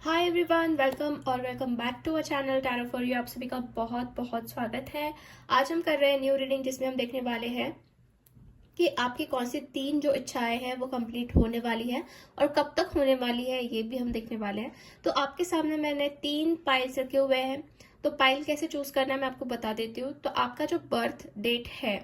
Hi everyone, welcome back to a channel tarot for you. आप सभी का बहुत बहुत स्वागत है। आज हम कर रहे हैं न्यू रीडिंग, जिसमें हम देखने वाले हैं कि आपकी कौन सी 3 जो इच्छाएं हैं वो कंप्लीट होने वाली है और कब तक होने वाली है, ये भी हम देखने वाले हैं। तो आपके सामने मैंने 3 पाइल्स रखे हुए हैं। तो पाइल कैसे चूज करना है मैं आपको बता देती हूँ। तो आपका जो बर्थ डेट है,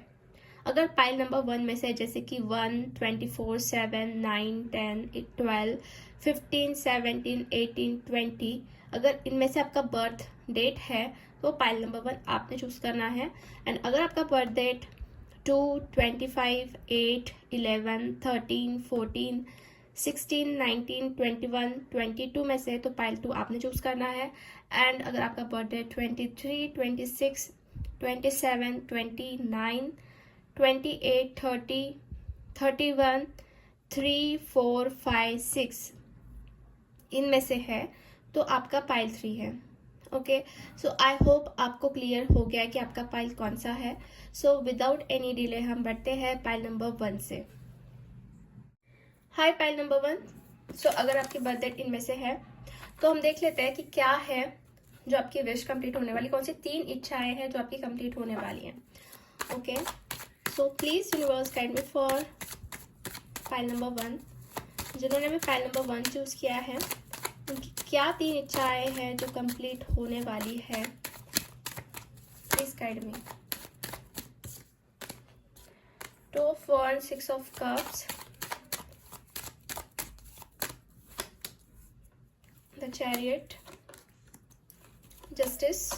अगर पाइल नंबर 1 में से, जैसे कि 1, 24, 7, 9, 10, 12, 15, 17, 18, 20, अगर इनमें से आपका बर्थ डेट है तो पाइल नंबर 1 आपने चूज करना है। एंड अगर आपका बर्थ डेट 2, 25, 8, 11, 13, 14, 16, 19, 21, 22 में से, तो पाइल 2 आपने चूज करना है। एंड अगर आपका बर्थ डेट 23, 26, 27, 29, 28, 30, 31, 3, 4, 5, 6 इनमें से है तो आपका पाइल 3 है। ओके, सो आई होप आपको क्लियर हो गया है कि आपका पाइल कौन सा है। सो विदाउट एनी डिले हम बढ़ते हैं पाइल नंबर 1 से। हाय पाइल नंबर 1। सो अगर आपकी बर्थ डेट इनमें से है तो हम देख लेते हैं कि क्या है जो आपकी विश कंप्लीट होने वाली, कौन सी 3 इच्छाएं हैं जो आपकी कंप्लीट होने वाली हैं। Okay, so please universe guide me for file number 1। जिन्होंने भी फाइल नंबर 1 चूज किया है, उनकी क्या 3 इच्छाएं हैं जो कंप्लीट होने वाली है, please guide me. 2 of wands, 6 of cups, the chariot, justice,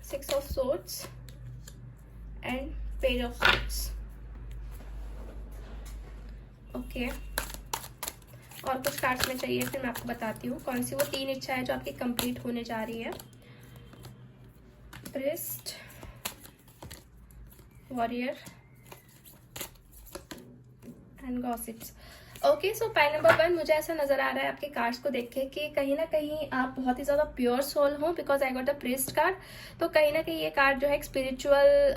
6 of swords and page of swords. Okay, और कुछ कार्ड्स में चाहिए, फिर मैं आपको बताती हूँ कौन सी वो 3 इच्छा है जो आपकी कंप्लीट होने जा रही है। Priest, warrior and gossips. Okay, so pile number 1, मुझे ऐसा नजर आ रहा है आपके कार्ड्स को देख के कि कहीं ना कहीं आप बहुत ही ज्यादा प्योर सोल हो, because I got a priest card. तो कहीं ना कहीं ये कार्ड जो है एक स्पिरिचुअल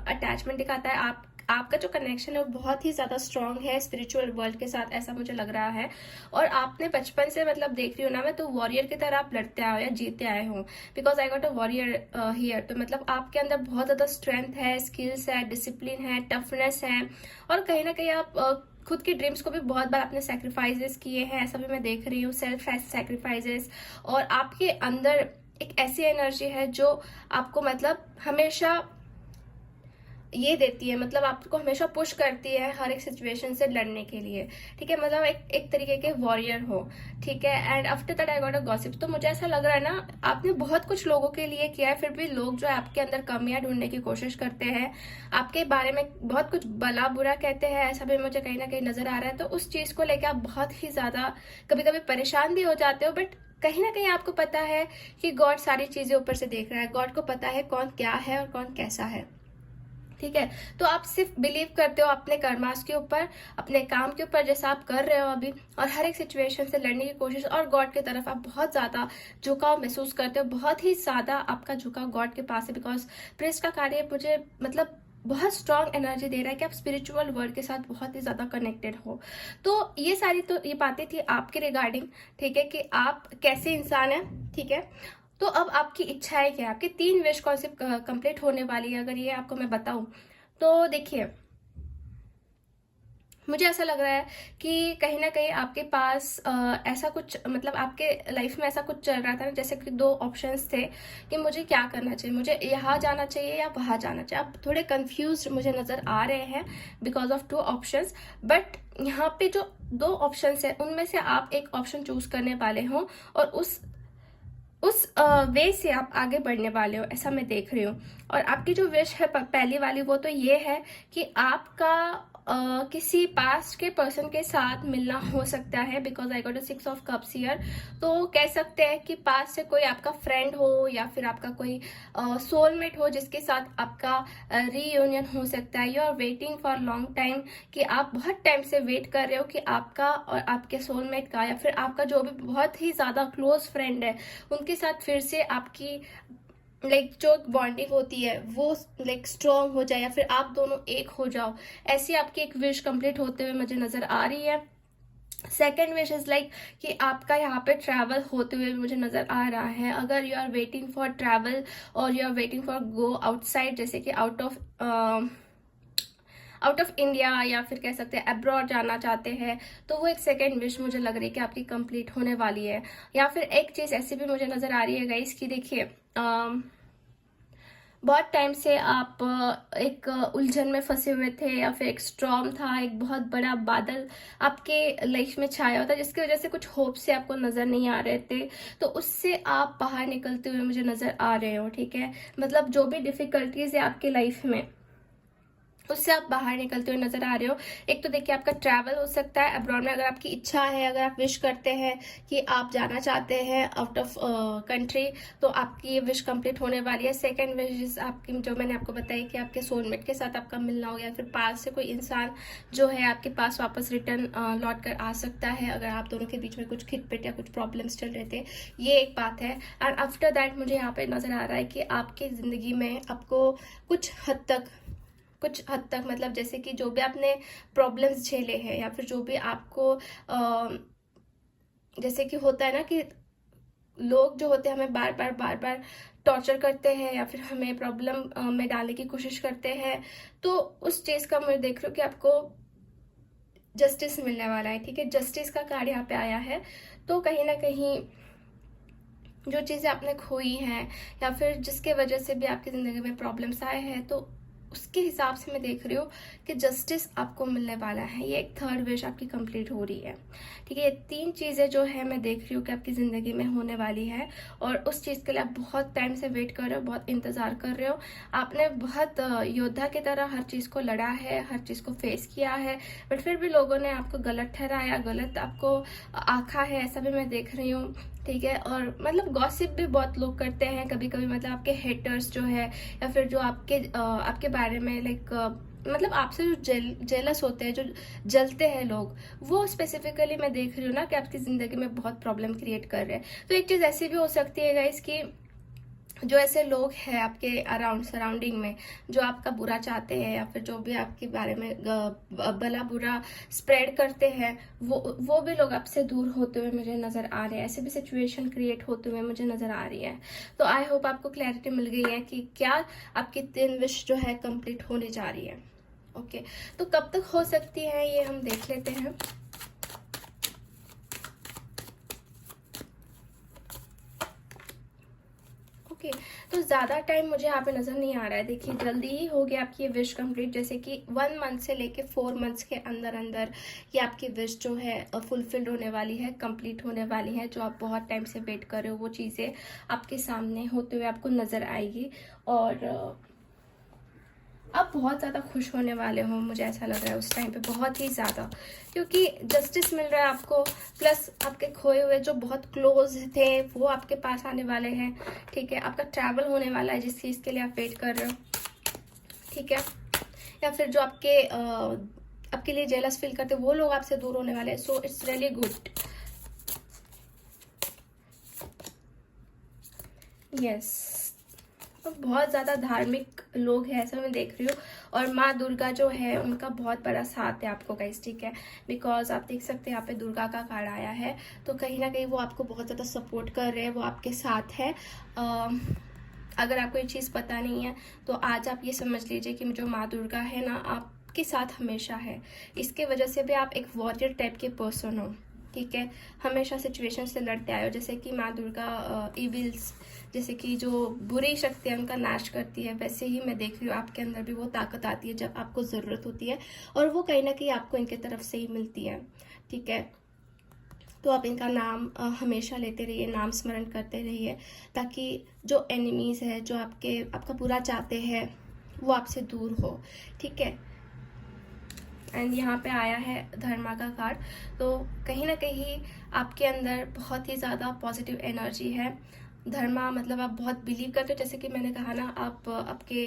अटैचमेंट दिखाता है। आपका जो कनेक्शन है वो बहुत ही ज्यादा स्ट्रांग है स्पिरिचुअल वर्ल्ड के साथ, ऐसा मुझे लग रहा है। और आपने बचपन से, मतलब देख रही हो ना मैं, तो वॉरियर की तरह आप लड़ते आए हो या जीते आए हो, because I got a warrior here. तो मतलब आपके अंदर बहुत ज्यादा स्ट्रेंथ है, स्किल्स है, डिसिप्लिन है, टफनेस है। और कहीं ना कहीं आप खुद की ड्रीम्स को भी बहुत बार आपने सेक्रीफाइसेस किए हैं, ऐसा भी मैं देख रही हूँ, सेल्फ सेक्रीफाइसेस। और आपके अंदर एक ऐसी एनर्जी है जो आपको मतलब हमेशा ये देती है, मतलब आपको हमेशा पुश करती है हर एक सिचुएशन से लड़ने के लिए। ठीक है, मतलब एक तरीके के वॉरियर हो। ठीक है, and after that I got a gossip. तो मुझे ऐसा लग रहा है ना, आपने बहुत कुछ लोगों के लिए किया है, फिर भी लोग जो है आपके अंदर कमियां ढूंढने की कोशिश करते हैं, आपके बारे में बहुत कुछ भला बुरा कहते हैं, ऐसा भी मुझे कहीं ना कहीं नजर आ रहा है। तो उस चीज को लेकर आप बहुत ही ज्यादा कभी कभी परेशान भी हो जाते हो, बट कहीं ना कहीं आपको पता है कि गॉड सारी चीजें ऊपर से देख रहा है। गॉड को पता है कौन क्या है और कौन कैसा है। ठीक है, तो आप सिर्फ बिलीव करते हो अपने कर्मास के ऊपर, अपने काम के ऊपर, जैसा आप कर रहे हो अभी, और हर एक सिचुएशन से लड़ने की कोशिश, और गॉड की तरफ आप बहुत ज्यादा झुकाव महसूस करते हो। बहुत ही ज्यादा आपका झुकाव गॉड के पास है, बिकॉज प्रेस्ट का कार्य मुझे मतलब बहुत स्ट्रांग एनर्जी दे रहा है कि आप स्पिरिचुअल वर्ल्ड के साथ बहुत ही ज्यादा कनेक्टेड हो। तो ये सारी तो ये बातें थी आपके रिगार्डिंग, ठीक है, कि आप कैसे इंसान है। ठीक है, तो अब आपकी इच्छा है क्या, आपकी 3 विश कौन सी कंप्लीट होने वाली है, अगर ये आपको मैं बताऊं तो देखिए, मुझे ऐसा लग रहा है कि कहीं ना कहीं आपके पास ऐसा कुछ, मतलब आपके लाइफ में ऐसा कुछ चल रहा था ना, जैसे कि 2 ऑप्शंस थे कि मुझे क्या करना चाहिए, मुझे यहाँ जाना चाहिए या वहां जाना चाहिए। आप थोड़े कंफ्यूज मुझे नजर आ रहे हैं बिकॉज ऑफ 2 ऑप्शंस, बट यहाँ पे जो 2 ऑप्शंस है उनमें से आप एक ऑप्शन चूज करने वाले हो, और उस वे से आप आगे बढ़ने वाले हो, ऐसा मैं देख रही हूँ। और आपकी जो विश है पहली वाली, वो तो ये है कि आपका किसी पास्ट के पर्सन के साथ मिलना हो सकता है, because I got a 6 of cups here. तो कह सकते हैं कि पास्ट से कोई आपका फ्रेंड हो या फिर आपका कोई सोलमेट हो, जिसके साथ आपका रीयूनियन हो सकता है। You are waiting for long time, कि आप बहुत टाइम से वेट कर रहे हो कि आपका और आपके सोलमेट का, या फिर आपका जो भी बहुत ही ज्यादा क्लोज फ्रेंड है, उनके साथ फिर से आपकी जो बॉन्डिंग होती है वो स्ट्रांग हो जाए, या फिर आप दोनों एक हो जाओ। ऐसी आपकी एक विश कंप्लीट होते हुए मुझे नजर आ रही है। सेकेंड विश इज़ लाइक कि आपका यहाँ पे ट्रैवल होते हुए मुझे नज़र आ रहा है। अगर you are waiting for travel और you are waiting for go outside, जैसे कि आउट ऑफ इंडिया या फिर कह सकते हैं अब्रॉड जाना चाहते हैं, तो वो एक सेकेंड विश मुझे लग रही है कि आपकी कंप्लीट होने वाली है। या फिर एक चीज़ ऐसी भी मुझे नज़र आ रही है गाइस कि देखिए बहुत टाइम से आप एक उलझन में फंसे हुए थे, या फिर एक स्टॉर्म था, एक बहुत बड़ा बादल आपके लाइफ में छाया होता, जिसकी वजह से कुछ होप से आपको नज़र नहीं आ रहे थे, तो उससे आप बाहर निकलते हुए मुझे नज़र आ रहे हो। ठीक है, मतलब जो भी डिफ़िकल्टीज़ है आपके लाइफ में, उससे आप बाहर निकलते हुए नजर आ रहे हो। एक तो देखिए आपका ट्रैवल हो सकता है अब्रॉड में, अगर आपकी इच्छा है, अगर आप विश करते हैं कि आप जाना चाहते हैं आउट ऑफ कंट्री, तो आपकी ये विश कंप्लीट होने वाली है। सेकंड विश आपकी जो मैंने आपको बताई कि आपके सोलमेट के साथ आपका मिलना हो, या फिर पास से कोई इंसान जो है आपके पास वापस रिटर्न लौट कर आ सकता है, अगर आप दोनों के बीच में कुछ खिटपिट या कुछ प्रॉब्लम्स चल रहे थे, ये एक बात है। एंड आफ्टर दैट मुझे यहाँ पे नजर आ रहा है कि आपकी ज़िंदगी में आपको कुछ हद तक मतलब जैसे कि जो भी आपने प्रॉब्लम्स झेले हैं, या फिर जो भी आपको जैसे कि होता है ना कि लोग जो होते हैं हमें बार बार टॉर्चर करते हैं, या फिर हमें प्रॉब्लम में डालने की कोशिश करते हैं, तो उस चीज़ का मैं देख रही हूँ कि आपको जस्टिस मिलने वाला है। ठीक है, जस्टिस का कार्ड यहाँ पे आया है। तो कहीं ना कहीं जो चीज़ें आपने खोई हैं, या फिर जिसके वजह से भी आपकी ज़िंदगी में प्रॉब्लम्स आए हैं, तो उसके हिसाब से मैं देख रही हूँ कि जस्टिस आपको मिलने वाला है। ये एक थर्ड विश आपकी कंप्लीट हो रही है। ठीक है, ये तीन चीज़ें जो है मैं देख रही हूँ कि आपकी ज़िंदगी में होने वाली है, और उस चीज़ के लिए आप बहुत टाइम से वेट कर रहे हो, बहुत इंतज़ार कर रहे हो। आपने बहुत योद्धा की तरह हर चीज़ को लड़ा है, हर चीज़ को फेस किया है, बट फिर भी लोगों ने आपको गलत ठहराया, गलत आपको आँखा है, ऐसा भी मैं देख रही हूँ। ठीक है, और मतलब गॉसिप भी बहुत लोग करते हैं कभी कभी, मतलब आपके हेटर्स जो है, या फिर जो आपके बारे में लाइक मतलब आपसे जो जेलस होते हैं, जो जलते हैं लोग, वो स्पेसिफिकली मैं देख रही हूँ ना कि आपकी ज़िंदगी में बहुत प्रॉब्लम क्रिएट कर रहे हैं। तो एक चीज़ ऐसी भी हो सकती है गाइस कि जो ऐसे लोग हैं आपके अराउंड सराउंडिंग में, जो आपका बुरा चाहते हैं, या फिर जो भी आपके बारे में भला बुरा स्प्रेड करते हैं, वो भी लोग आपसे दूर होते हुए मुझे नज़र आ रहे हैं। ऐसे भी सिचुएशन क्रिएट होते हुए मुझे नज़र आ रही है। तो आई होप आपको क्लैरिटी मिल गई है कि क्या आपकी 3 विश जो है कंप्लीट होने जा रही है। ओके, तो कब तक हो सकती है ये हम देख लेते हैं। ओके, तो ज़्यादा टाइम मुझे यहाँ पे नज़र नहीं आ रहा है। देखिए जल्दी ही हो गया आपकी ये विश कंप्लीट, जैसे कि 1 मंथ से लेके 4 मंथ्स के अंदर अंदर ये आपकी विश जो है फुलफिल्ड होने वाली है, कंप्लीट होने वाली है। जो आप बहुत टाइम से वेट कर रहे हो, वो चीज़ें आपके सामने होते हुए आपको नज़र आएगी, और आप बहुत ज़्यादा खुश होने वाले हो, मुझे ऐसा लग रहा है उस टाइम पे बहुत ही ज़्यादा, क्योंकि जस्टिस मिल रहा है आपको, प्लस आपके खोए हुए जो बहुत क्लोज थे वो आपके पास आने वाले हैं। ठीक है, आपका ट्रैवल होने वाला है जिस चीज़ के लिए आप वेट कर रहे हो। ठीक है, या फिर जो आपके लिए जेलस फील करते वो लोग आपसे दूर होने वाले हैं। So it's really good. Yes, तो बहुत ज़्यादा धार्मिक लोग हैं ऐसा मैं देख रही हूँ, और माँ दुर्गा जो है उनका बहुत बड़ा साथ है आपको गाइस। ठीक है, बिकॉज आप देख सकते हैं यहाँ पे दुर्गा का कार्ड आया है, तो कहीं ना कहीं वो आपको बहुत ज़्यादा सपोर्ट कर रहे हैं, वो आपके साथ है। अगर आपको ये चीज़ पता नहीं है, तो आज आप ये समझ लीजिए कि जो माँ दुर्गा है ना, आपके साथ हमेशा है। इसके वजह से भी आप एक वॉरियर टाइप के पर्सन हो। ठीक है, हमेशा सिचुएशन से लड़ते आए हो, जैसे कि माँ दुर्गा इविल्स, जैसे कि जो बुरी शक्तियाँ उनका नाश करती है, वैसे ही मैं देख रही हूँ आपके अंदर भी वो ताकत आती है जब आपको ज़रूरत होती है, और वो कहीं ना कहीं आपको इनके तरफ से ही मिलती है। ठीक है, तो आप इनका नाम हमेशा लेते रहिए, नाम स्मरण करते रहिए, ताकि जो एनिमीज़ है, जो आपका बुरा चाहते हैं, वो आपसे दूर हो। ठीक है, एंड यहाँ पे आया है धर्मा का कार्ड, तो कहीं ना कहीं आपके अंदर बहुत ही ज़्यादा पॉजिटिव एनर्जी है। धर्मा मतलब आप बहुत बिलीव करते हो, जैसे कि मैंने कहा ना, आप आपके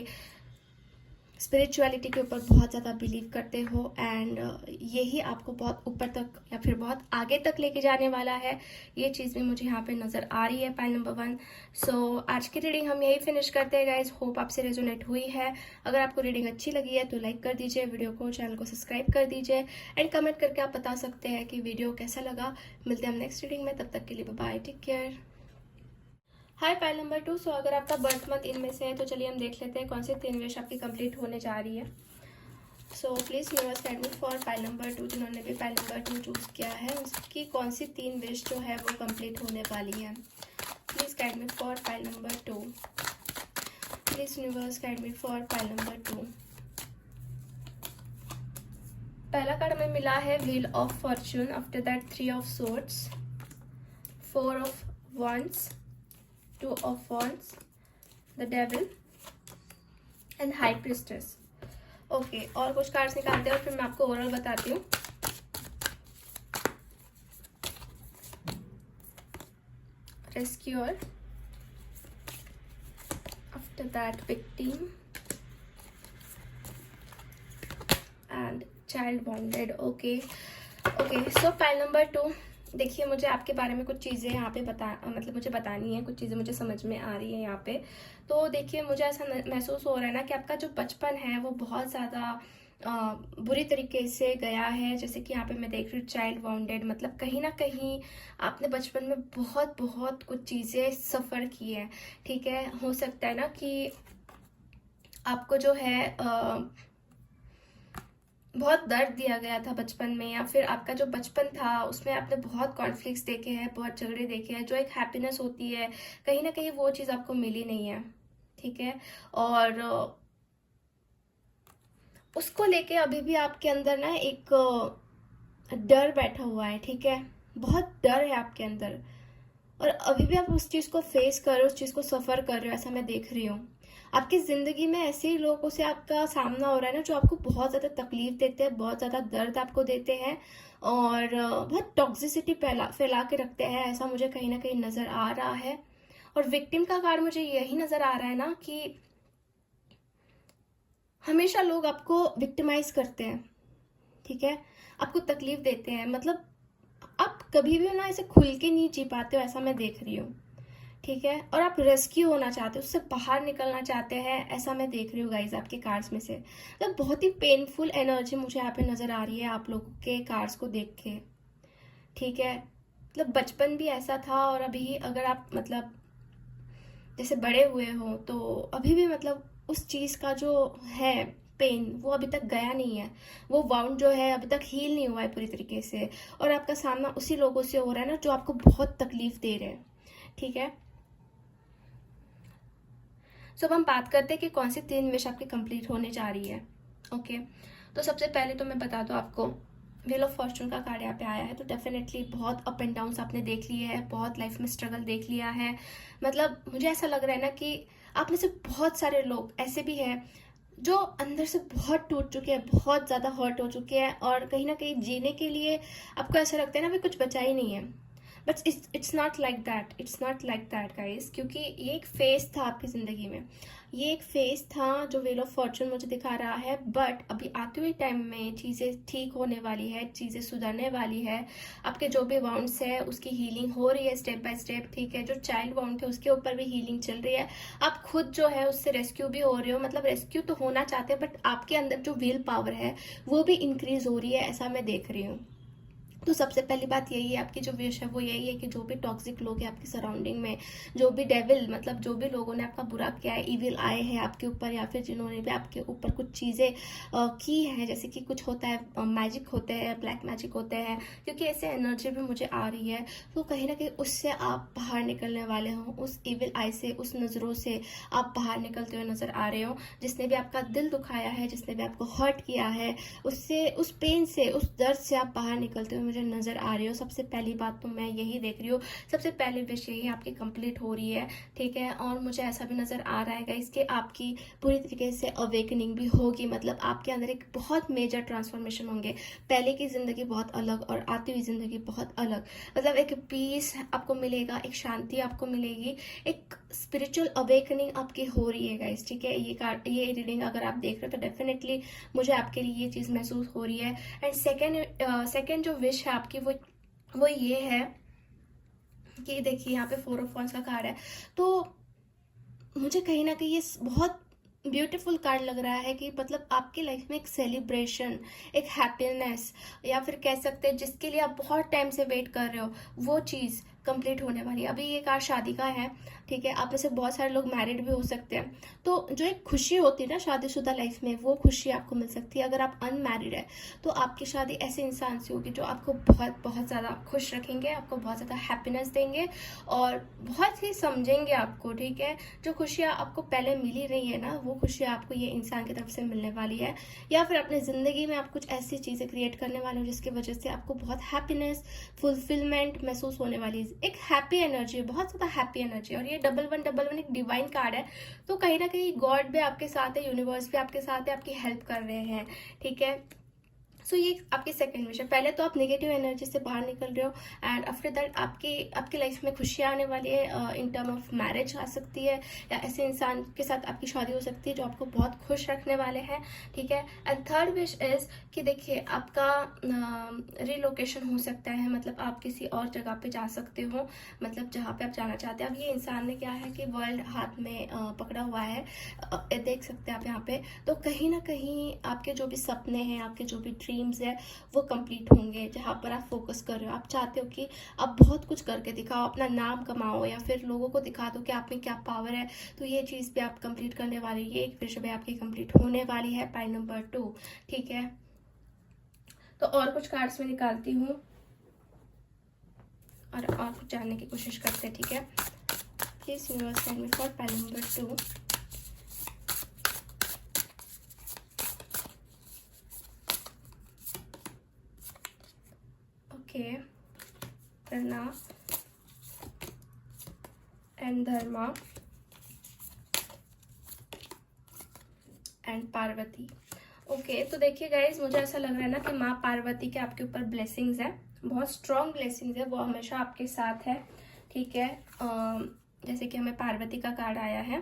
स्पिरिचुअलिटी के ऊपर बहुत ज़्यादा बिलीव करते हो एंड यही आपको बहुत ऊपर तक या फिर बहुत आगे तक लेके जाने वाला है, ये चीज़ भी मुझे यहाँ पे नज़र आ रही है पाइल नंबर 1। सो आज की रीडिंग हम यही फिनिश करते हैं गाइज। होप आपसे रेजोनेट हुई है। अगर आपको रीडिंग अच्छी लगी है तो लाइक कर दीजिए वीडियो को, चैनल को सब्सक्राइब कर दीजिए एंड कमेंट करके आप बता सकते हैं कि वीडियो कैसा लगा। मिलते हैं हम नेक्स्ट रीडिंग में, तब तक के लिए बाय बाय, टेक केयर। हाय पाइल नंबर 2। सो अगर आपका बर्थ मंथ इनमें से है तो चलिए हम देख लेते हैं कौन सी 3 विश आपकी कंप्लीट होने जा रही है। So please universe guide me for pile number 2, जिन्होंने भी पाइल नंबर 2 चूज किया है उसकी कौन सी 3 विश जो है वो कंप्लीट होने वाली है। Please guide me for pile number 2। Please universe guide me for pile number 2। पहला कार्ड हमें मिला है wheel of Fortune, after that 3 of swords, 4 of wands, 2 of wands, the devil and high priestess। Okay, और कुछ cards निकालते हैं और फिर मैं आपको ओवरऑल बताती हूँ। Rescuer, after that victim and child bonded. Okay okay, so pile number 2। देखिए, मुझे आपके बारे में कुछ चीज़ें यहाँ पे मुझे बतानी है, कुछ चीज़ें मुझे समझ में आ रही है यहाँ पे। तो देखिए, मुझे ऐसा महसूस हो रहा है ना कि आपका जो बचपन है वो बहुत ज़्यादा बुरी तरीके से गया है। जैसे कि यहाँ पे मैं देख रही हूँ चाइल्ड वाउंडेड, मतलब कहीं ना कहीं आपने बचपन में बहुत बहुत कुछ चीज़ें सफ़र की है। ठीक है, हो सकता है ना कि आपको जो है बहुत दर्द दिया गया था बचपन में, या फिर आपका जो बचपन था उसमें आपने बहुत कॉन्फ्लिक्ट्स देखे हैं, बहुत झगड़े देखे हैं। जो एक हैप्पीनेस होती है कहीं ना कहीं वो चीज़ आपको मिली नहीं है। ठीक है, और उसको लेके अभी भी आपके अंदर ना एक डर बैठा हुआ है। ठीक है, बहुत डर है आपके अंदर और अभी भी आप उस चीज़ को फेस कर रहे हो, उस चीज़ को सफ़र कर रहे हो, ऐसा मैं देख रही हूँ। आपकी ज़िंदगी में ऐसे ही लोगों से आपका सामना हो रहा है ना जो आपको बहुत ज़्यादा तकलीफ देते हैं, बहुत ज़्यादा दर्द आपको देते हैं और बहुत टॉक्सिसिटी फैला के रखते हैं, ऐसा मुझे कहीं ना कहीं नज़र आ रहा है। और विक्टिम का कार्ड मुझे यही नज़र आ रहा है ना कि हमेशा लोग आपको विक्टिमाइज करते हैं। ठीक है, आपको तकलीफ देते हैं, मतलब आप कभी भी ना ऐसे खुल के नहीं जी पाते हो, ऐसा मैं देख रही हूँ। ठीक है, और आप रेस्क्यू होना चाहते हो, उससे बाहर निकलना चाहते हैं, ऐसा मैं देख रही हूँ गाइज आपके कार्ड्स में से। मतलब बहुत ही पेनफुल एनर्जी मुझे यहाँ पे नजर आ रही है आप लोगों के कार्ड्स को देख के। ठीक है, मतलब बचपन भी ऐसा था और अभी अगर आप मतलब जैसे बड़े हुए हो तो अभी भी मतलब उस चीज़ का जो है पेन वो अभी तक गया नहीं है, वो वाउंड जो है अभी तक हील नहीं हुआ है पूरी तरीके से, और आपका सामना उसी लोगों से हो रहा है ना जो आपको बहुत तकलीफ दे रहे हैं। ठीक है, सो अब हम बात करते हैं कि कौन सी 3 विश आपकी कंप्लीट होने जा रही है। ओके, तो सबसे पहले तो मैं बता दूं आपको, व्हील ऑफ फॉर्चून का कार्ड यहाँ पे आया है तो डेफिनेटली बहुत अप एंड डाउन्स आपने देख लिए हैं, बहुत लाइफ में स्ट्रगल देख लिया है। मतलब मुझे ऐसा लग रहा है ना कि आप में से बहुत सारे लोग ऐसे भी हैं जो अंदर से बहुत टूट चुके हैं, बहुत ज़्यादा हर्ट हो चुके हैं और कहीं ना कहीं जीने के लिए आपको ऐसा लगता है ना भी कुछ बचा ही नहीं है। But it's not like that, it's not like that guys, क्योंकि ये एक फेज था आपकी ज़िंदगी में, ये एक फेज था जो व्हील ऑफ फॉर्चून मुझे दिखा रहा है। बट अभी आते हुए टाइम में चीज़ें ठीक होने वाली है, चीज़ें सुधरने वाली है। आपके जो भी वाउंड्स है उसकी हीलिंग हो रही है स्टेप बाय स्टेप। ठीक है, जो चाइल्ड वाउंड थे उसके ऊपर भी हीलिंग चल रही है। आप खुद जो है उससे रेस्क्यू भी हो रहे हो, मतलब रेस्क्यू तो होना चाहते हैं बट आपके अंदर जो विल पावर है वो भी इंक्रीज हो रही है, ऐसा मैं देख रही हूँ। तो सबसे पहली बात यही है, आपकी जो विश है वो यही है कि जो भी टॉक्सिक लोग हैं आपकी सराउंडिंग में, जो भी डेविल मतलब जो भी लोगों ने आपका बुरा किया है, इविल आए हैं आपके ऊपर, या फिर जिन्होंने भी आपके ऊपर कुछ चीज़ें की हैं, जैसे कि कुछ होता है मैजिक होते हैं, ब्लैक मैजिक होते हैं, क्योंकि ऐसे एनर्जी भी मुझे आ रही है। तो कहीं ना कहीं उससे आप बाहर निकलने वाले हो, उस इविल आई से, उस नज़रों से आप बाहर निकलते हुए नज़र आ रहे हो। जिसने भी आपका दिल दुखाया है, जिसने भी आपको हर्ट किया है, उससे, उस पेन से, उस दर्द से आप बाहर निकलते हुए मुझे नज़र आ रही हो, सबसे पहली बात तो मैं यही देख रही हूँ, सबसे पहले विश यही आपकी कंप्लीट हो रही है, ठीक है। और मुझे ऐसा भी नज़र आ रहा है गाइस कि आपकी पूरी तरीके से अवेकनिंग भी होगी, मतलब आपके अंदर एक बहुत मेजर ट्रांसफॉर्मेशन होंगे। पहले की ज़िंदगी बहुत अलग और आती हुई ज़िंदगी बहुत अलग, मतलब एक पीस आपको मिलेगा, एक शांति आपको मिलेगी, एक स्पिरिचुअल अवेकनिंग आपकी हो रही है गाइस, ठीक है। ये रीडिंग अगर आप देख रहे हो तो डेफिनेटली मुझे आपके लिए ये चीज़ महसूस हो रही है। एंड सेकेंड जो विश है आपकी वो ये है कि देखिए यहाँ पे 4 ऑफ वॉन्ड्स का कार्ड है, तो मुझे कहीं ना कहीं ये बहुत ब्यूटीफुल कार्ड लग रहा है कि मतलब आपकी लाइफ में एक सेलिब्रेशन, एक हैप्पीनेस, या फिर कह सकते हैं जिसके लिए आप बहुत टाइम से वेट कर रहे हो वो चीज़ कंप्लीट होने वाली है। अभी ये कार्ड शादी का है, ठीक है। आप में से बहुत सारे लोग मैरिड भी हो सकते हैं, तो जो एक खुशी होती है ना शादीशुदा लाइफ में, वो खुशी आपको मिल सकती है। अगर आप अनमैरिड है तो आपकी शादी ऐसे इंसान से होगी जो आपको बहुत बहुत ज़्यादा खुश रखेंगे, आपको बहुत ज़्यादा हैप्पीनेस देंगे और बहुत ही समझेंगे आपको, ठीक है। जो खुशियाँ आपको पहले मिली रही है ना, वो खुशियाँ आपको ये इंसान की तरफ से मिलने वाली है, या फिर अपनी ज़िंदगी में आप कुछ ऐसी चीज़ें क्रिएट करने वाले हो जिसकी वजह से आपको बहुत हैप्पीनेस, फुलफिलमेंट महसूस होने वाली है। एक हैप्पी एनर्जी, बहुत ज़्यादा हैप्पी एनर्जी। और ये 1111 एक डिवाइन कार्ड है, तो कहीं ना कहीं गॉड भी आपके साथ है, यूनिवर्स भी आपके साथ है, आपकी हेल्प कर रहे हैं, ठीक है। सो ये आपकी सेकंड विश है। पहले तो आप नेगेटिव एनर्जी से बाहर निकल रहे हो एंड आफ्टर दैट आपकी लाइफ में खुशियाँ आने वाली है, इन टर्म ऑफ मैरिज आ सकती है, या ऐसे इंसान के साथ आपकी शादी हो सकती है जो आपको बहुत खुश रखने वाले हैं, ठीक है। एंड थर्ड विश इज कि देखिए आपका रिलोकेशन हो सकता है, मतलब आप किसी और जगह पे जा सकते हो, मतलब जहाँ पे आप जाना चाहते हैं। अब ये इंसान ने क्या है कि वर्ल्ड हाथ में पकड़ा हुआ है, देख सकते हैं आप यहाँ पे। तो कहीं ना कहीं आपके जो भी सपने हैं, आपके जो भी ड्रीम्स है वो कंप्लीट होंगे, जहाँ पर आप फोकस कर रहे हो। आप चाहते हो कि आप बहुत कुछ करके दिखाओ, अपना नाम कमाओ, या फिर लोगों को दिखा दो कि आप में क्या पावर है, तो ये चीज़ भी आप कंप्लीट करने वाले, ये एक विश भी आपकी कंप्लीट होने वाली है, पाई नंबर 2, ठीक है। तो और कुछ कार्ड्स में निकालती हूँ और कुछ जानने की कोशिश करते हैं, ठीक है। Please universe send me for pie number 2। Okay, करना and dharma and Parvati. Okay, तो देखिए गाइज, मुझे ऐसा लग रहा है ना कि माँ पार्वती के आपके ऊपर ब्लेसिंग्स है, बहुत स्ट्रॉन्ग ब्लेसिंग्स है, वो हमेशा आपके साथ है, ठीक है। जैसे कि हमें पार्वती का कार्ड आया है,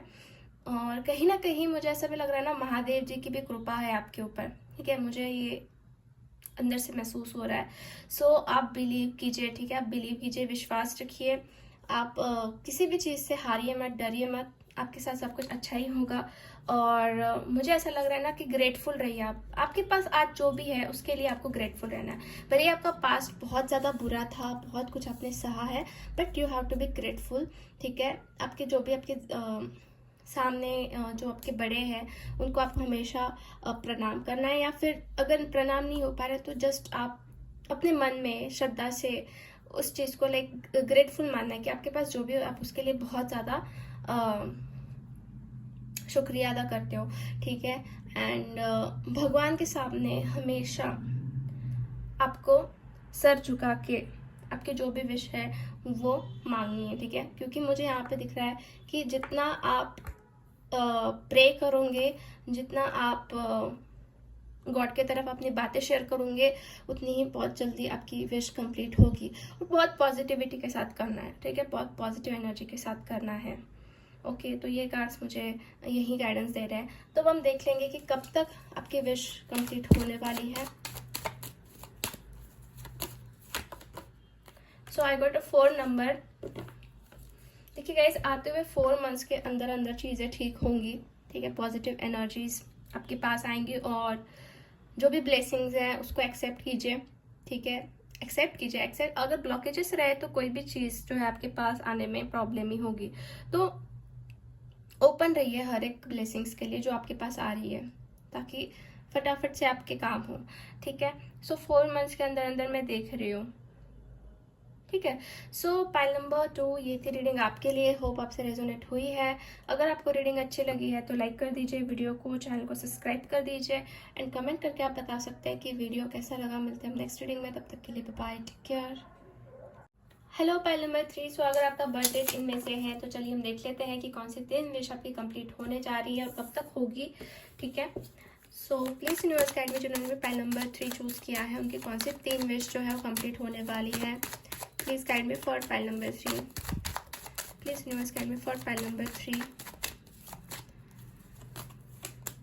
और कहीं ना कहीं मुझे ऐसा भी लग रहा है ना महादेव जी की भी कृपा है आपके ऊपर, ठीक है। मुझे ये अंदर से महसूस हो रहा है। सो आप बिलीव कीजिए, ठीक है। आप बिलीव कीजिए, विश्वास रखिए, आप किसी भी चीज़ से हारिए मत, डरिए मत, आपके साथ सब कुछ अच्छा ही होगा। और मुझे ऐसा लग रहा है ना कि ग्रेटफुल रहिए आप, आपके पास आज जो भी है उसके लिए आपको ग्रेटफुल रहना है। भले आपका पास्ट बहुत ज़्यादा बुरा था, बहुत कुछ आपने सहा है, but you have to be grateful, ठीक है। आपके जो भी आपके सामने जो आपके बड़े हैं उनको आपको हमेशा प्रणाम करना है, या फिर अगर प्रणाम नहीं हो पा रहे तो जस्ट आप अपने मन में श्रद्धा से उस चीज़ को लाइक ग्रेटफुल मानना है कि आपके पास जो भी हो, आप उसके लिए बहुत ज़्यादा शुक्रिया अदा करते हो, ठीक है। एंड भगवान के सामने हमेशा आपको सर झुका के आपके जो भी विश है वो मांगनी है, ठीक है। क्योंकि मुझे यहाँ पे दिख रहा है कि जितना आप प्रे करोगे, जितना आप गॉड के तरफ अपनी बातें शेयर करोगे, उतनी ही बहुत जल्दी आपकी विश कंप्लीट होगी। और बहुत पॉजिटिविटी के साथ करना है, ठीक है, बहुत पॉजिटिव एनर्जी के साथ करना है। ओके, तो ये कार्ड्स मुझे यही गाइडेंस दे रहे हैं। तो अब हम देख लेंगे कि कब तक आपकी विश कंप्लीट होने वाली है। सो आई गॉट अ 4 नंबर। देखिए गाइस, आते हुए 4 मंथ्स के अंदर अंदर चीज़ें ठीक होंगी, ठीक है। पॉजिटिव एनर्जीज आपके पास आएंगी, और जो भी ब्लेसिंग्स हैं उसको एक्सेप्ट कीजिए, ठीक है। एक्सेप्ट कीजिए, एक्सेप्ट। अगर ब्लॉकेजेस रहे तो कोई भी चीज़ जो है आपके पास आने में प्रॉब्लम ही होगी, तो ओपन रहिए हर एक ब्लेसिंग्स के लिए जो आपके पास आ रही है, ताकि फटाफट से आपके काम हो, ठीक है। सो 4 मंथ्स के अंदर अंदर मैं देख रही हूँ, ठीक है। सो पाइल नंबर 2 ये थी रीडिंग आपके लिए। होप आपसे रेजोनेट हुई है। अगर आपको रीडिंग अच्छी लगी है तो लाइक कर दीजिए वीडियो को, चैनल को सब्सक्राइब कर दीजिए एंड कमेंट करके आप बता सकते हैं कि वीडियो कैसा लगा। मिलते हैं हम नेक्स्ट रीडिंग में, तब तक के लिए bye, take care. Hello pile number 3। So अगर आपका बर्थडे इनमें से है तो चलिए हम देख लेते हैं कि कौन सी 3 विश आपकी कंप्लीट होने जा रही है और कब तक होगी। ठीक है। सो प्लीज यूनिवर्स गाइड में जिन्होंने भी पाइल नंबर 3 चूज किया है उनकी कौन सी 3 विश जो है वो कंप्लीट होने वाली है। Please guide me for pile number 3। Please universe guide me for pile number 3।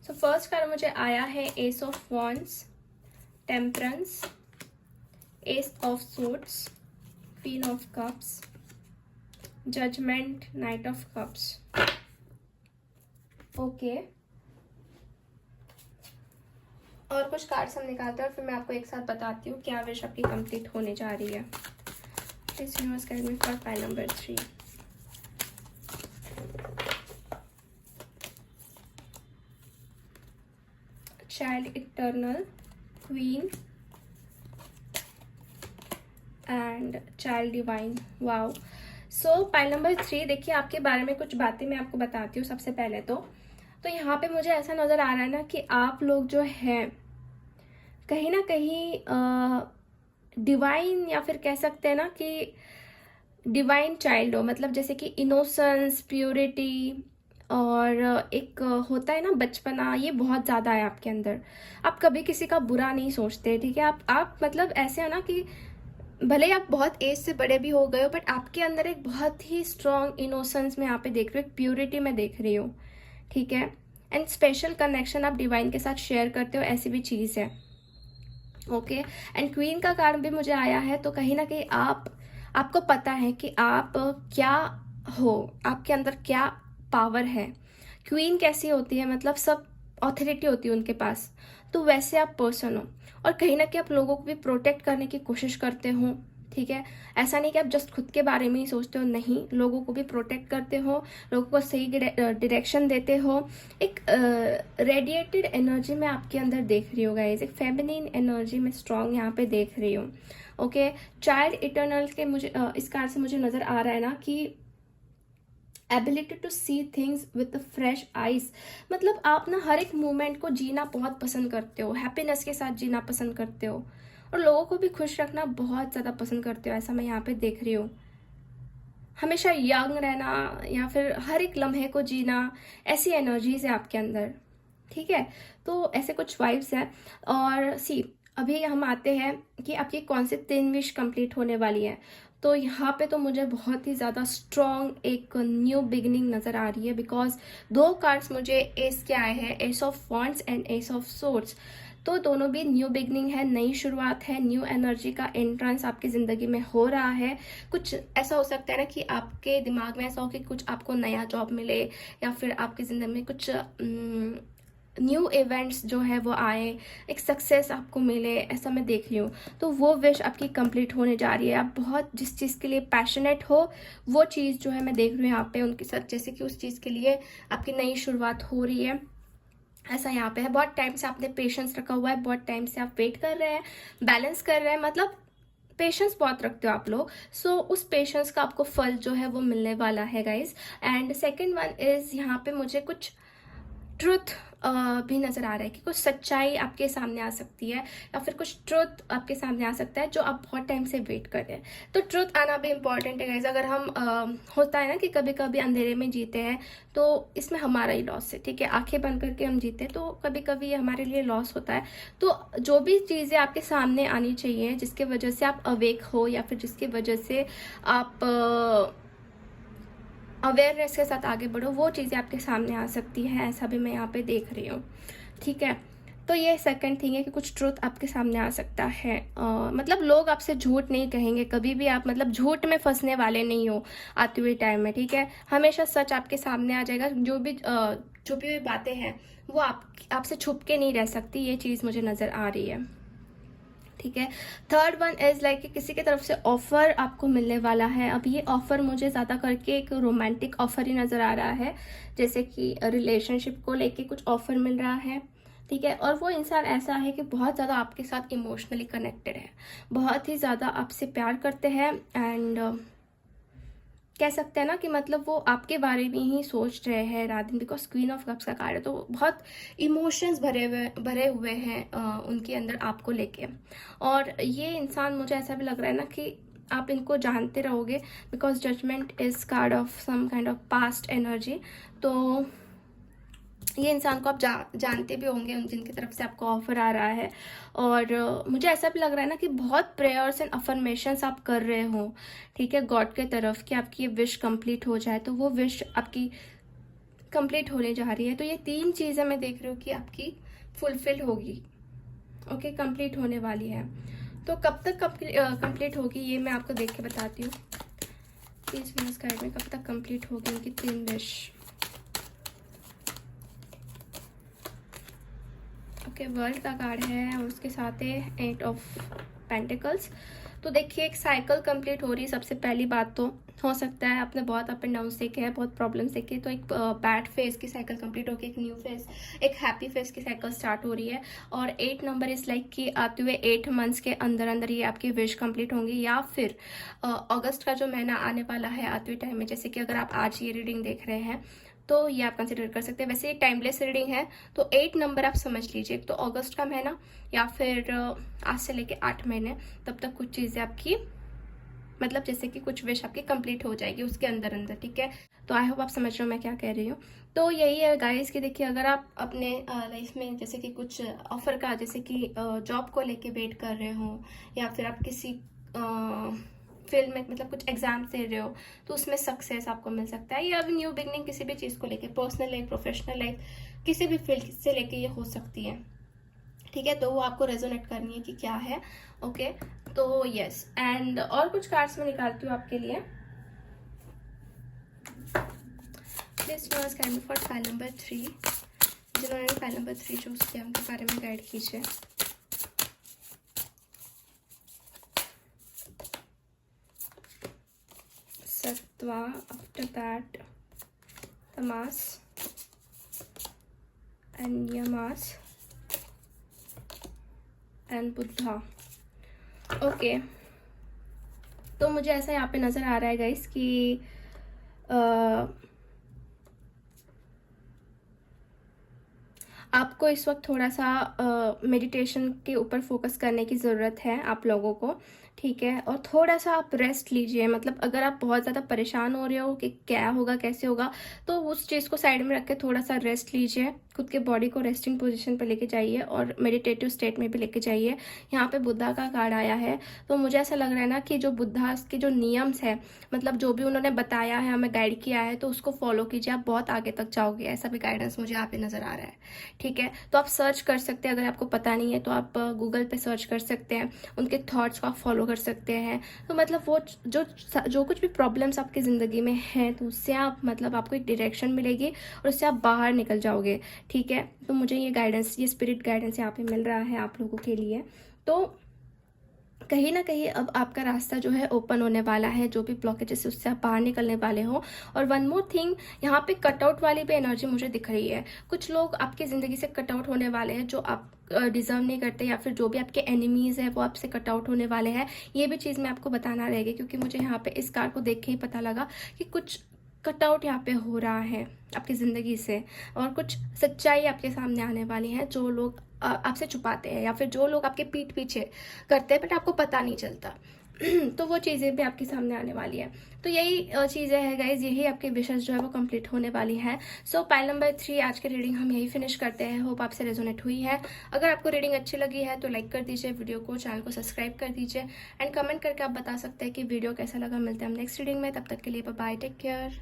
So first card मुझे आया है ace of wands, temperance, ace of swords, queen of cups, judgement, knight of cups. Okay, और कुछ cards हम निकालते हैं और फिर मैं आपको एक साथ बताती हूँ क्या विश आपकी कंप्लीट होने जा रही है। Please universe guide me for pile number 3। Child eternal, queen and child divine. Wow. So pile number 3, देखिए आपके बारे में कुछ बातें मैं आपको बताती हूँ। सबसे पहले तो यहाँ पे मुझे ऐसा नज़र आ रहा है ना कि आप लोग जो हैं कहीं ना कहीं डिवाइन, या फिर कह सकते हैं ना कि डिवाइन चाइल्ड हो। मतलब जैसे कि इनोसेंस, प्योरिटी और एक होता है ना बचपना, ये बहुत ज़्यादा है आपके अंदर। आप कभी किसी का बुरा नहीं सोचते। ठीक है। आप मतलब ऐसे हो ना कि भले ही आप बहुत एज से बड़े भी हो गए हो बट आपके अंदर एक बहुत ही स्ट्रॉन्ग इनोसेंस में यहाँ पे देख रही हूँ, एक प्योरिटी में देख रही हूँ। ठीक है। एंड स्पेशल कनेक्शन आप डिवाइन के साथ शेयर करते हो, ऐसी भी चीज़ है। ओके। एंड क्वीन का कार्ड भी मुझे आया है, तो कहीं ना कहीं आपको पता है कि आप क्या हो, आपके अंदर क्या पावर है। क्वीन कैसी होती है, मतलब सब ऑथोरिटी होती है उनके पास, तो वैसे आप पर्सन हो। और कहीं ना कहीं आप लोगों को भी प्रोटेक्ट करने की कोशिश करते हो। ठीक है। ऐसा नहीं कि आप जस्ट खुद के बारे में ही सोचते हो, नहीं, लोगों को भी प्रोटेक्ट करते हो, लोगों को सही डायरेक्शन देते हो। एक रेडिएटेड एनर्जी में आपके अंदर देख रही हूँ गाइस, एक फेमिनिन एनर्जी में स्ट्रॉन्ग यहाँ पे देख रही हूँ। ओके। चाइल्ड इटर्नल के मुझे इस कार्ड से मुझे नजर आ रहा है ना कि ability to see things with fresh eyes. मतलब आप ना हर एक मोमेंट को जीना बहुत पसंद करते हो, हैप्पीनेस के साथ जीना पसंद करते हो और लोगों को भी खुश रखना बहुत ज़्यादा पसंद करते हो, ऐसा मैं यहाँ पे देख रही हूँ। हमेशा यंग रहना या फिर हर एक लम्हे को जीना, ऐसी एनर्जीज है आपके अंदर। ठीक है। तो ऐसे कुछ वाइब्स है। और अभी हम आते हैं कि आपकी कौन सी 3 विश कंप्लीट होने वाली है। तो यहाँ पे तो मुझे बहुत ही ज़्यादा स्ट्रॉन्ग एक न्यू बिगिनिंग नज़र आ रही है, बिकॉज 2 कार्ड्स मुझे एस के आए हैं, S of wands and S of swords. तो दोनों भी न्यू बिगनिंग है, नई शुरुआत है, न्यू एनर्जी का एंट्रेंस आपकी ज़िंदगी में हो रहा है। कुछ ऐसा हो सकता है ना कि आपके दिमाग में ऐसा हो कि कुछ आपको नया जॉब मिले, या फिर आपकी ज़िंदगी में कुछ न्यू इवेंट्स जो है वो आए, एक सक्सेस आपको मिले, ऐसा मैं देख रही हूँ। तो वो विश आपकी कंप्लीट होने जा रही है। आप बहुत जिस चीज़ के लिए पैशनेट हो, वो चीज़ जो है मैं देख रही हूँ यहाँ पे उनके साथ, जैसे कि उस चीज़ के लिए आपकी नई शुरुआत हो रही है, ऐसा यहाँ पे है। बहुत टाइम से आपने पेशेंस रखा हुआ है, बहुत टाइम से आप वेट कर रहे हैं, बैलेंस कर रहे हैं, मतलब पेशेंस बहुत रखते हो आप लोग। सो उस पेशेंस का आपको फल जो है वो मिलने वाला है guys. And second one is यहाँ पे मुझे कुछ ट्रुथ भी नज़र आ रहा है कि कुछ सच्चाई आपके सामने आ सकती है, या फिर कुछ ट्रुथ आपके सामने आ सकता है जो आप बहुत टाइम से वेट कर रहे हैं। तो ट्रुथ आना भी इम्पॉर्टेंट है गाइज। अगर हम होता है ना कि कभी कभी अंधेरे में जीते हैं तो इसमें हमारा ही लॉस है। ठीक है। आंखें बंद करके हम जीते हैं तो कभी कभी हमारे लिए लॉस होता है। तो जो भी चीज़ें आपके सामने आनी चाहिए जिसके वजह से आप अवेक हो, या फिर जिसकी वजह से आप अवेयरनेस के साथ आगे बढ़ो, वो चीज़ें आपके सामने आ सकती है, ऐसा भी मैं यहाँ पे देख रही हूँ। ठीक है। तो ये सेकंड थिंग है कि कुछ ट्रुथ आपके सामने आ सकता है। मतलब लोग आपसे झूठ नहीं कहेंगे कभी भी, आप मतलब झूठ में फंसने वाले नहीं हो आते हुए टाइम में। ठीक है। हमेशा सच आपके सामने आ जाएगा। जो भी छुपी हुई बातें हैं वो आपसे छुप के नहीं रह सकती, ये चीज़ मुझे नज़र आ रही है। ठीक है। थर्ड वन इज लाइक किसी की तरफ से ऑफर आपको मिलने वाला है। अब ये ऑफर मुझे ज़्यादा करके एक रोमांटिक ऑफर ही नज़र आ रहा है, जैसे कि रिलेशनशिप को लेके कुछ ऑफर मिल रहा है। ठीक है। और वो इंसान ऐसा है कि बहुत ज़्यादा आपके साथ इमोशनली कनेक्टेड है, बहुत ही ज़्यादा आपसे प्यार करते हैं, एंड कह सकते हैं ना कि मतलब वो आपके बारे में ही सोच रहे हैं रात दिन, बिकॉज क्वीन ऑफ कप्स का कार्ड है, तो बहुत इमोशंस भरे हुए हैं उनके अंदर आपको लेके। और ये इंसान, मुझे ऐसा भी लग रहा है ना कि आप इनको जानते रहोगे, because judgement is card of some kind of past energy. तो ये इंसान को आप जानते भी होंगे, जिनकी तरफ से आपको ऑफर आ रहा है। और मुझे ऐसा भी लग रहा है ना कि बहुत प्रेयर्स एंड अफर्मेशंस आप कर रहे हो, ठीक है, गॉड के तरफ, कि आपकी ये विश कंप्लीट हो जाए। तो वो विश आपकी कंप्लीट होने जा रही है। तो ये 3 चीज़ें मैं देख रही हूँ कि आपकी फुलफिल होगी, ओके, कंप्लीट होने वाली है। तो कब तक कंप्लीट होगी ये मैं आपको देख के बताती हूँ। प्लीज वीनस गाइड में कब तक कंप्लीट होगी उनकी 3 विश। ओके, वर्ल्ड का कार्ड है और उसके साथ है 8 ऑफ पेंटिकल्स। तो देखिए एक साइकिल कंप्लीट हो रही है। सबसे पहली बात तो हो सकता है आपने बहुत अप एंड डाउन देखे हैं, बहुत प्रॉब्लम्स देखे, तो एक बैड फेज की साइकिल कंप्लीट होकर एक न्यू फेज, एक हैप्पी फेज की साइकिल स्टार्ट हो रही है। और 8 नंबर इस लाइक कि आते हुए 8 मंथ्स के अंदर अंदर ये आपकी विश कंप्लीट होंगी, या फिर अगस्त का जो महीना आने वाला है आते हुए टाइम में, जैसे कि अगर आप आज ये रीडिंग देख रहे हैं तो ये आप कंसिडर कर सकते हैं। वैसे ये टाइमलेस रीडिंग है, तो 8 नंबर आप समझ लीजिए, तो अगस्त का महीना या फिर आज से लेके 8 महीने तब तक कुछ चीज़ें आपकी, मतलब जैसे कि कुछ विश आपकी कंप्लीट हो जाएगी उसके अंदर अंदर, ठीक है। तो आई होप आप समझ रहे हो मैं क्या कह रही हूँ। तो यही है गाइस कि देखिए अगर आप अपने लाइफ में जैसे कि कुछ ऑफर का, जैसे कि जॉब को लेके वेट कर रहे हो, या फिर आप किसी फील्ड में मतलब कुछ एग्जाम दे रहे हो, तो उसमें सक्सेस आपको मिल सकता है, या न्यू बिगनिंग किसी भी चीज़ को लेके, पर्सनल लाइफ, प्रोफेशनल लाइफ, किसी भी फील्ड से लेके ये हो सकती है, ठीक है। तो वो आपको रेजोनेट करनी है कि क्या है, ओके। तो यस, एंड और कुछ कार्ड्स मैं निकालती हूँ आपके लिए। प्लीज नोस guide me for file number 3। जिन्होंने फाइल नंबर 3 चूज किया उनके बारे में गाइड कीजिए। Sattva, after that tamas and yamas and Buddha, okay. तो मुझे ऐसा यहाँ पे नज़र आ रहा है गाइस कि आपको इस वक्त थोड़ा सा मेडिटेशन के ऊपर फोकस करने की ज़रूरत है आप लोगों को, ठीक है। और थोड़ा सा आप रेस्ट लीजिए, मतलब अगर आप बहुत ज़्यादा परेशान हो रहे हो कि क्या होगा कैसे होगा, तो उस चीज़ को साइड में रख के थोड़ा सा रेस्ट लीजिए, खुद के बॉडी को रेस्टिंग पोजीशन पर लेके जाइए और मेडिटेटिव स्टेट में भी लेके जाइए। यहाँ पे बुद्धा का कार्ड आया है, तो मुझे ऐसा लग रहा है ना कि जो बुद्धा के जो नियम्स है, मतलब जो भी उन्होंने बताया है, हमें गाइड किया है, तो उसको फॉलो कीजिए, आप बहुत आगे तक जाओगे, ऐसा भी गाइडेंस मुझे यहाँ पे नज़र आ रहा है, ठीक है। तो आप सर्च कर सकते हैं, अगर आपको पता नहीं है तो आप गूगल पे सर्च कर सकते हैं, उनके थॉट्स को आप फॉलो कर सकते हैं। तो मतलब वो जो कुछ भी प्रॉब्लम्स आपकी ज़िंदगी में हैं, तो उससे आप मतलब आपको एक डायरेक्शन मिलेगी और उससे आप बाहर निकल जाओगे, ठीक है। तो मुझे ये गाइडेंस, ये स्पिरिट गाइडेंस यहाँ पे मिल रहा है आप लोगों के लिए। तो कहीं ना कहीं अब आपका रास्ता जो है ओपन होने वाला है, जो भी ब्लॉकेजेस उससे आप बाहर निकलने वाले हो। और वन मोर थिंग, यहाँ पे कटआउट वाली भी एनर्जी मुझे दिख रही है। कुछ लोग आपकी ज़िंदगी से कटआउट होने वाले हैं जो आप डिजर्व नहीं करते, या फिर जो भी आपके एनिमीज़ है वो आपसे कटआउट होने वाले हैं। ये भी चीज़ मैं आपको बताना रहेगी, क्योंकि मुझे यहाँ पे इस कार्ड को देख के ही पता लगा कि कुछ कटआउट यहाँ पे हो रहा है आपकी ज़िंदगी से, और कुछ सच्चाई आपके सामने आने वाली है जो लोग आपसे छुपाते हैं, या फिर जो लोग आपके पीठ पीछे करते हैं बट आपको पता नहीं चलता। तो वो चीज़ें भी आपके सामने आने वाली है। तो यही चीज़ें हैं गाइज, यही आपके विशेष जो है वो कंप्लीट होने वाली है। सो पाइल नंबर 3 आज के रीडिंग हम यही फिनिश करते हैं। होप आपसे रेजोनेट हुई है। अगर आपको रीडिंग अच्छी लगी है तो लाइक कर दीजिए वीडियो को, चैनल को सब्सक्राइब कर दीजिए, एंड कमेंट करके आप बता सकते हैं कि वीडियो कैसा लगा। मिलते हैं हम नेक्स्ट रीडिंग में, तब तक के लिए बाय, टेक केयर।